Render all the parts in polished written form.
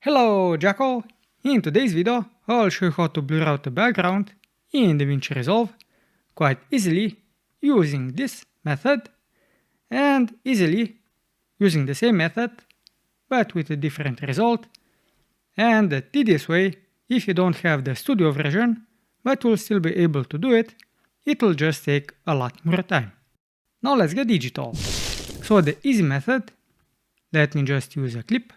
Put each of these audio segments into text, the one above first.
Hello Jackal! In today's video I'll show you how to blur out the background in DaVinci Resolve quite easily using this method and easily using the same method but with a different result, and the tedious way if you don't have the studio version but will still be able to do it. It will just take a lot more time. Now let's get digital. So the easy method, let me just use a clip.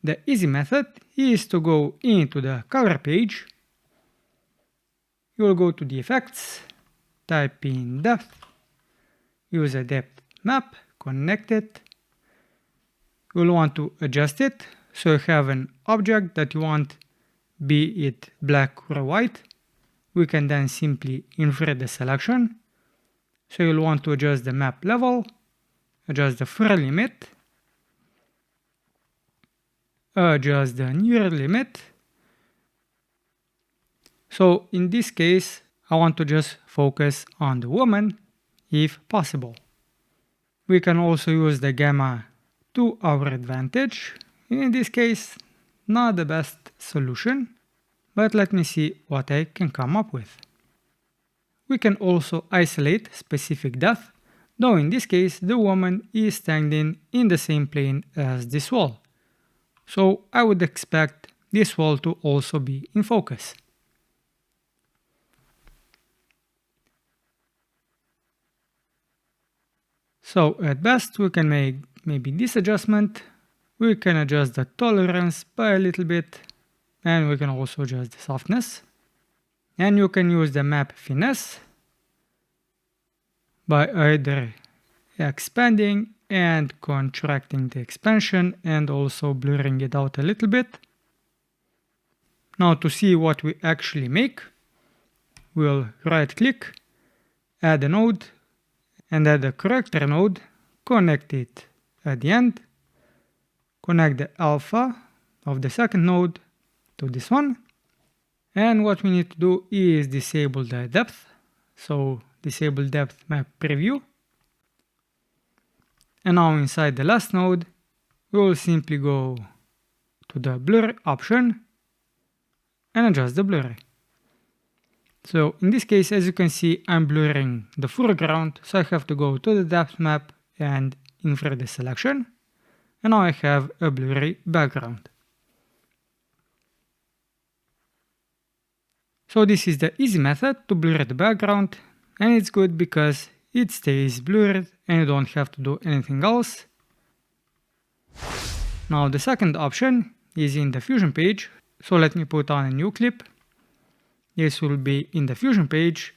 The easy method is to go into the color page. You will go to the effects, type in depth, use a depth map, connect it. You will want to adjust it, so you have an object that you want, be it black or white. We can then simply invert the selection. So you'll want to adjust the map level, adjust the fur limit, adjust the near limit. So in this case, I want to just focus on the woman if possible. We can also use the gamma to our advantage. In this case, not the best solution, but let me see what I can come up with. We can also isolate specific depth, though in this case the woman is standing in the same plane as this wall. So I would expect this wall to also be in focus. So at best we can make maybe this adjustment. We can adjust the tolerance by a little bit, and we can also adjust the softness. And you can use the map finesse by either expanding and contracting the expansion and also blurring it out a little bit. Now to see what we actually make, we'll right click, add a node, and add a corrector node, connect it at the end, connect the alpha of the second node to this one, and what we need to do is disable the depth. So disable depth map preview. And now inside the last node, we will simply go to the blur option and adjust the blur. So in this case, as you can see, I'm blurring the foreground, so I have to go to the depth map and invert the selection. And now I have a blurry background. So this is the easy method to blur the background, and it's good because it stays blurred and you don't have to do anything else. Now the second option is in the Fusion page, so let me put on a new clip. This will be in the Fusion page.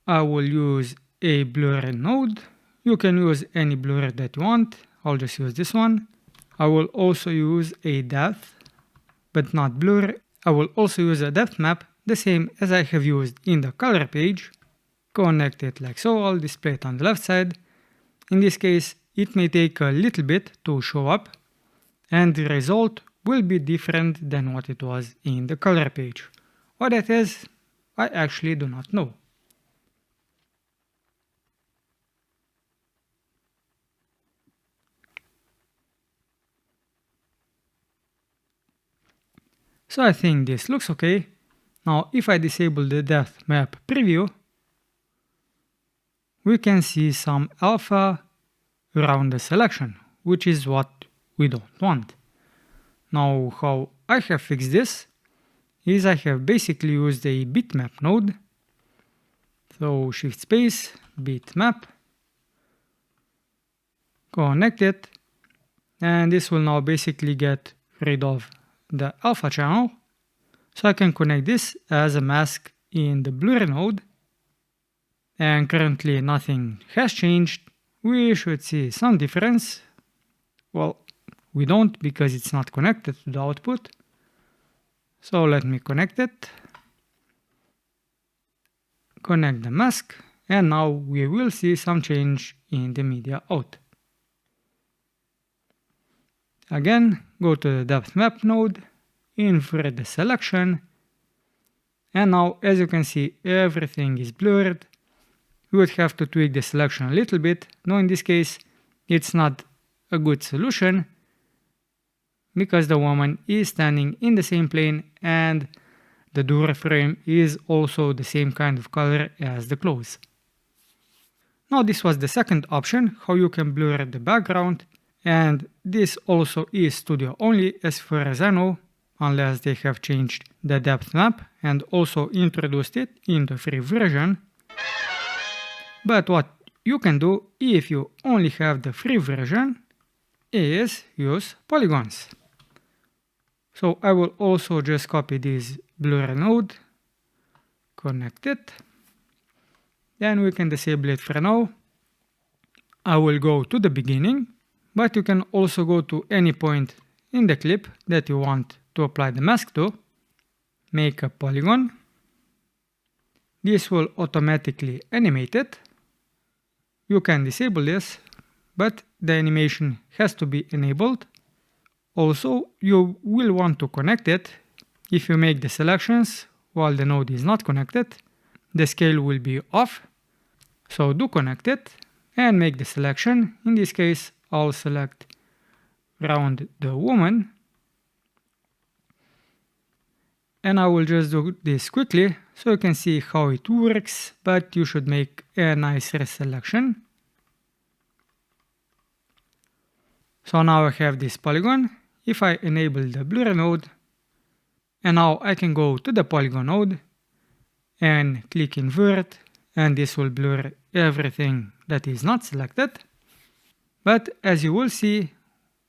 I will use a blur node. You can use any blur that you want. I'll just use this one. I will also use a depth, but not blur. I will also use a depth map, the same as I have used in the color page. Connect it like so. I'll display it on the left side. In this case, it may take a little bit to show up, and the result will be different than what it was in the color page. What that is, I actually do not know. So I think this looks okay. Now if I disable the depth map preview, we can see some alpha around the selection, which is what we don't want. Now how I have fixed this is I have basically used a bitmap node. So shift space, bitmap, connect it, and this will now basically get rid of the alpha channel. So I can connect this as a mask in the blur node, and currently nothing has changed. We should see some difference. Well, we don't because it's not connected to the output. So let me connect it, connect the mask, and now we will see some change in the media out. Again, go to the depth map node, invert the selection, and now as you can see everything is blurred. We would have to tweak the selection a little bit. Now in this case it's not a good solution, because the woman is standing in the same plane and the door frame is also the same kind of color as the clothes. Now this was the second option, how you can blur the background, and this also is studio only as far as I know, unless they have changed the depth map and also introduced it in the free version. But what you can do if you only have the free version is use polygons. So I will also just copy this blur node, connect it, then we can disable it for now. I will go to the beginning, but you can also go to any point in the clip that you want to apply the mask to. Make a polygon. This will automatically animate it. You can disable this, but the animation has to be enabled. Also, you will want to connect it. If you make the selections while the node is not connected, the scale will be off. So do connect it and make the selection. In this case, I'll select around the woman. And I will just do this quickly so you can see how it works, but you should make a nicer selection. So now I have this polygon. If I enable the blur node, and now I can go to the polygon node and click invert, and this will blur everything that is not selected. But as you will see,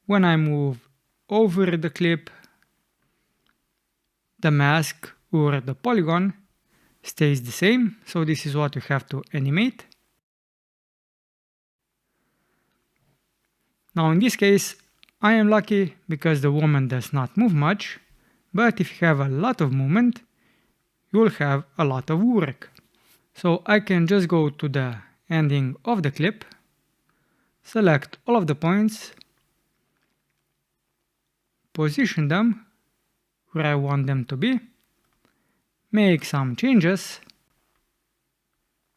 when I move over the clip, the mask or the polygon stays the same. So this is what you have to animate. Now in this case, I am lucky because the woman does not move much, but if you have a lot of movement, you will have a lot of work. So I can just go to the ending of the clip, select all of the points, position them where I want them to be, make some changes.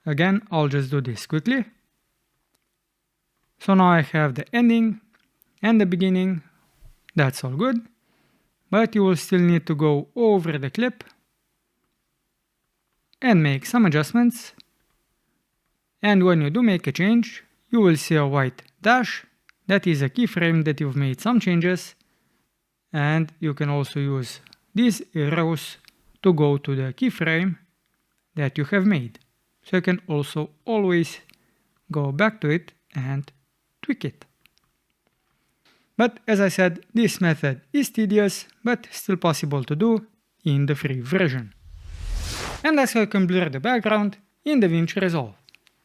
Again, I'll just do this quickly. So now I have the ending and the beginning. That's all good. But you will still need to go over the clip and make some adjustments. And when you do make a change, you will see a white dash. That is a keyframe that you've made some changes. And you can also use these arrows to go to the keyframe that you have made. So you can also always go back to it and tweak it. But as I said, this method is tedious, but still possible to do in the free version. And that's how you can blur the background in DaVinci Resolve.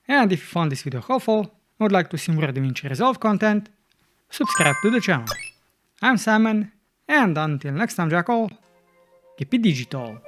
And if you found this video helpful and would like to see more DaVinci Resolve content, subscribe to the channel. I'm Simon, and until next time, Jackal, keep it digital.